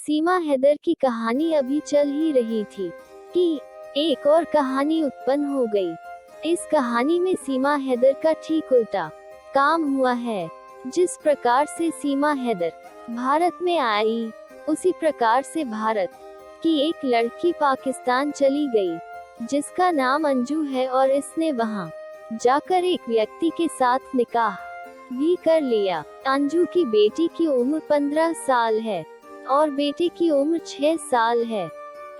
सीमा हैदर की कहानी अभी चल ही रही थी कि एक और कहानी उत्पन्न हो गई। इस कहानी में सीमा हैदर का ठीक उल्टा काम हुआ है। जिस प्रकार से सीमा हैदर भारत में आई, उसी प्रकार से भारत की एक लड़की पाकिस्तान चली गई जिसका नाम अंजू है, और इसने वहां जाकर एक व्यक्ति के साथ निकाह भी कर लिया। अंजू की बेटी की उम्र 15 साल है और बेटे की उम्र 6 साल है।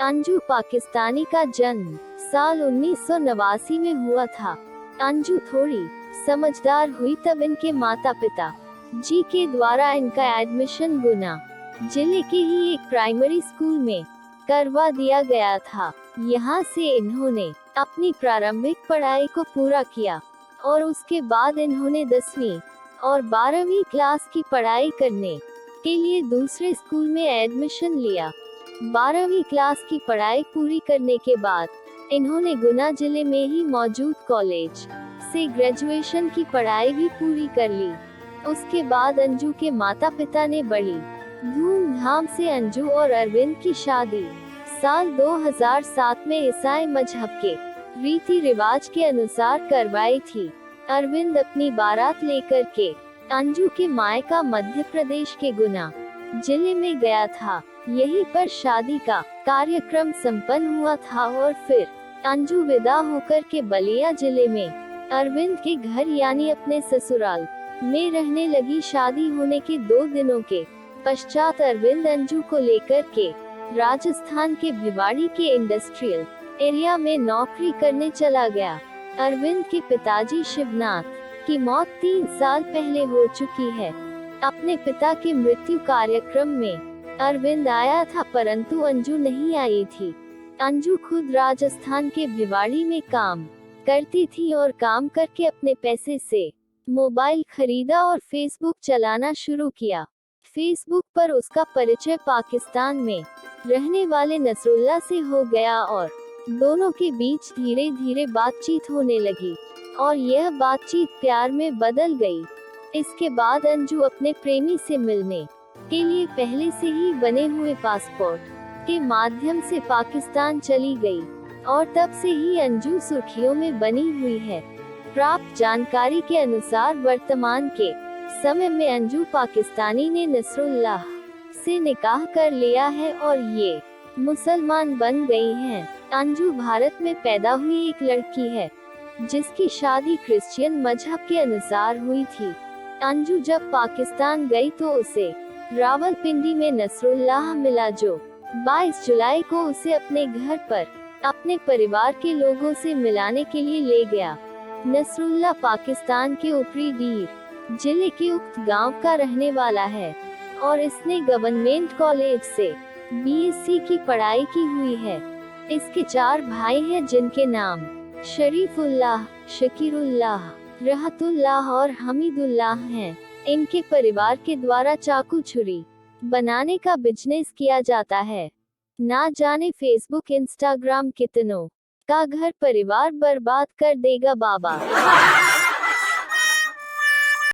अंजू पाकिस्तानी का जन्म साल 1989 में हुआ था। अंजू थोड़ी समझदार हुई तब इनके माता पिता जी के द्वारा इनका एडमिशन गुना जिले के ही एक प्राइमरी स्कूल में करवा दिया गया था। यहाँ से इन्होंने अपनी प्रारंभिक पढ़ाई को पूरा किया और उसके बाद इन्होंने 10वीं और 12वीं क्लास की पढ़ाई करने के लिए दूसरे स्कूल में एडमिशन लिया। 12वीं क्लास की पढ़ाई पूरी करने के बाद इन्होंने गुना जिले में ही मौजूद कॉलेज से ग्रेजुएशन की पढ़ाई भी पूरी कर ली। उसके बाद अंजू के माता पिता ने बड़ी धूमधाम से अंजू और अरविंद की शादी साल 2007 में ईसाई मजहब के रीति रिवाज के अनुसार करवाई थी। अरविंद अपनी बारात लेकर के अंजू के मायका मध्य प्रदेश के गुना जिले में गया था। यहीं पर शादी का कार्यक्रम संपन्न हुआ था और फिर अंजू विदा होकर के बलिया जिले में अरविंद के घर यानी अपने ससुराल में रहने लगी। शादी होने के 2 दिनों के पश्चात अरविंद अंजू को लेकर के राजस्थान के भिवाड़ी के इंडस्ट्रियल एरिया में नौकरी करने चला गया। अरविंद के पिताजी शिवनाथ की मौत 3 साल पहले हो चुकी है। अपने पिता के मृत्यु कार्यक्रम में अरविंद आया था परंतु अंजू नहीं आई थी। अंजू खुद राजस्थान के भिवाड़ी में काम करती थी और काम करके अपने पैसे से मोबाइल खरीदा और फेसबुक चलाना शुरू किया। फेसबुक पर उसका परिचय पाकिस्तान में रहने वाले नसरुल्लाह से हो गया और दोनों के बीच धीरे धीरे बातचीत होने लगी और यह बातचीत प्यार में बदल गई। इसके बाद अंजू अपने प्रेमी से मिलने के लिए पहले से ही बने हुए पासपोर्ट के माध्यम से पाकिस्तान चली गई और तब से ही अंजू सुर्खियों में बनी हुई है। प्राप्त जानकारी के अनुसार वर्तमान के समय में अंजू पाकिस्तानी ने नसरुल्लाह से निकाह कर लिया है और ये मुसलमान बन गई हैं। अंजू भारत में पैदा हुई एक लड़की है जिसकी शादी क्रिश्चियन मजहब के अनुसार हुई थी। अंजू जब पाकिस्तान गई तो उसे रावलपिंडी में नसरुल्लाह मिला जो 22 जुलाई को उसे अपने घर पर अपने परिवार के लोगों से मिलाने के लिए ले गया। नसरुल्लाह पाकिस्तान के ऊपरी डीर जिले के उक्त गांव का रहने वाला है और इसने गवर्नमेंट कॉलेज से BSc की पढ़ाई की हुई है। इसके 4 भाई हैं जिनके नाम शरीफुल्लाह, शकीरुल्लाह, रहतुल्लाह और हमीदुल्लाह हैं। इनके परिवार के द्वारा चाकू छुरी बनाने का बिजनेस किया जाता है। ना जाने फेसबुक इंस्टाग्राम कितनों का घर परिवार बर्बाद कर देगा बाबा।